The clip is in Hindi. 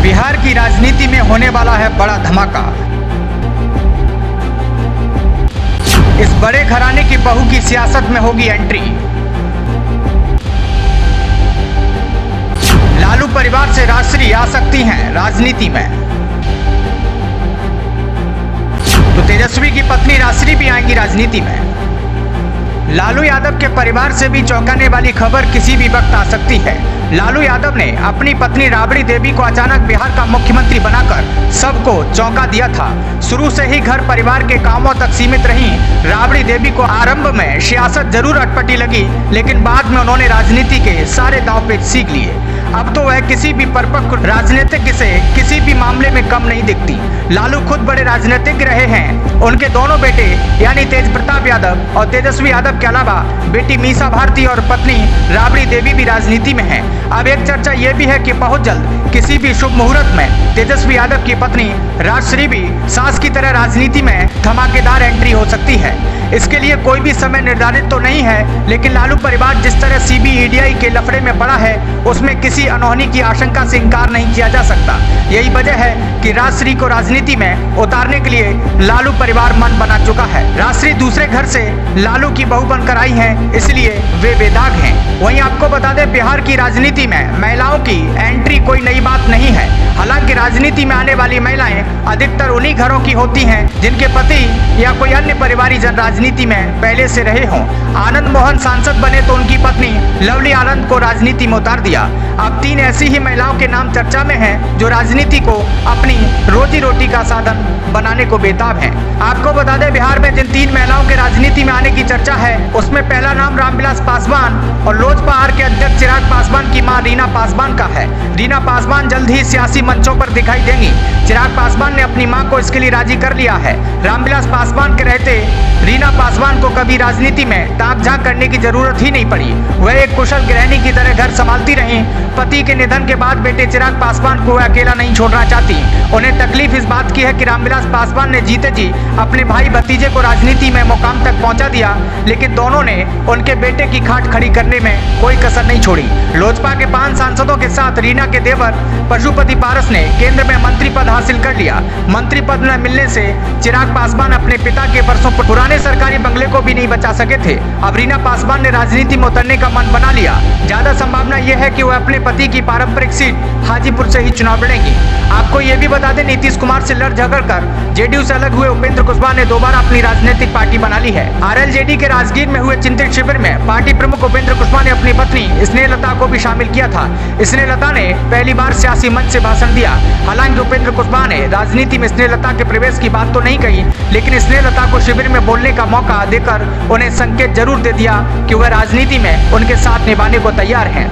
बिहार की राजनीति में होने वाला है बड़ा धमाका। इस बड़े घराने की बहू की सियासत में होगी एंट्री। लालू परिवार से राजश्री आ सकती हैं राजनीति में। तो तेजस्वी की पत्नी राजश्री भी आएंगी राजनीति में। लालू यादव के परिवार से भी चौंकाने वाली खबर किसी भी वक्त आ सकती है। लालू यादव ने अपनी पत्नी राबड़ी देवी को अचानक बिहार का मुख्यमंत्री बनाकर सबको चौंका दिया था। शुरू से ही घर परिवार के कामों तक सीमित रही राबड़ी देवी को आरंभ में सियासत जरूर अटपटी लगी, लेकिन बाद में उन्होंने राजनीति के सारे दांवपेच सीख लिए। अब तो वह किसी भी परिपक्व राजनीतिज्ञ से किसी भी मामले में कम नहीं दिखती। लालू खुद बड़े राजनीतिज्ञ रहे हैं। उनके दोनों बेटे यानी तेज प्रताप यादव और तेजस्वी यादव के अलावा बेटी मीसा भारती और पत्नी राबड़ी देवी भी राजनीति में हैं। अब एक चर्चा ये भी है कि बहुत जल्द किसी भी शुभ मुहूर्त में तेजस्वी यादव की पत्नी राजश्री भी सास की तरह राजनीति में धमाकेदार एंट्री हो सकती है। इसके लिए कोई भी समय निर्धारित तो नहीं है, लेकिन लालू परिवार जिस तरह सीबीआई के लफड़े में पड़ा है उसमें किसी अनहोनी की आशंका से इनकार नहीं किया जा सकता। यही वजह है कि राजश्री को राजनीति में उतारने के लिए लालू परिवार मन बना चुका है। राजश्री दूसरे घर से लालू की बहू बनकर आई हैं, इसलिए वे बेदाग हैं। वहीं आपको बता दें, बिहार की राजनीति में महिलाओं की एंट्री कोई नई बात नहीं है। हालांकि राजनीति में आने वाली महिलाएं अधिकतर उन्हीं घरों की होती हैं जिनके पति या कोई अन्य परिवारीजन राजनीति में पहले से रहे हों। आनंद मोहन सांसद बने तो उनकी पत्नी लवली आनंद को राजनीति में उतार दिया। अब 3 ऐसी ही महिलाओं के नाम चर्चा में हैं जो राजनीति को अपनी रोजी रोटी का साधन बनाने को बेताब हैं। आपको बता दें, बिहार में जिन 3 महिलाओं के राजनीति में आने की चर्चा है उसमें पहला नाम रामविलास पासवान और लोजपा के अध्यक्ष चिराग पासवान की मां रीना पासवान का है। रीना पासवान जल्द ही सियासी मंचों पर दिखाई देंगी। चिराग पासवान ने अपनी मां को इसके लिए राजी कर लिया है। रामविलास पासवान के रहते रीना पासवान को कभी राजनीति में ताक झांक करने की जरूरत ही नहीं पड़ी। वह एक कुशल गृहिणी की तरह घर संभालती रहीं। पति के निधन के बाद बेटे चिराग पासवान को वह अकेला नहीं छोड़ना चाहती। उन्हें तकलीफ इस बात की है कि रामविलास पासवान ने जीते जी अपने भाई भतीजे को राजनीति में मुकाम तक पहुंचा दिया, लेकिन दोनों ने उनके बेटे की खाट खड़ी करने में कोई कसर नहीं छोड़ी। लोजपा के 5 सांसदों के साथ रीना के देवर पशुपति पारस ने केंद्र में मंत्री पद हासिल कर लिया। मंत्री पद न मिलने से चिराग पासवान अपने पिता के बरसों पुराने सरकारी बंगले को भी नहीं बचा सके थे। अब रीना पासवान ने राजनीति में उतरने का मन बना लिया। ज्यादा संभावना यह है कि वह अपने पति की पारंपरिक सीट हाजीपुर से ही चुनाव लड़ेंगी। आपको ये भी बता दें, नीतीश कुमार से लड़ झगड़ कर जेडीयू से अलग हुए उपेंद्र कुशवाहा ने दोबारा अपनी राजनीतिक पार्टी बना ली है। आरएलजेडी के राजगीर में हुए चिंतित शिविर में पार्टी प्रमुख उपेंद्र कुशवाहा ने अपनी पत्नी स्नेहलता को भी शामिल किया था। स्नेहलता ने पहली बार सियासी मंच से भाषण दिया। हालांकि उपेंद्र कुशवाहा ने राजनीति में स्नेहलता के प्रवेश की बात तो नहीं कही, लेकिन स्नेहलता को शिविर में बोलने का मौका देकर उन्हें संकेत जरूर दे दिया कि वह राजनीति में उनके साथ निभाने को तैयार हैं।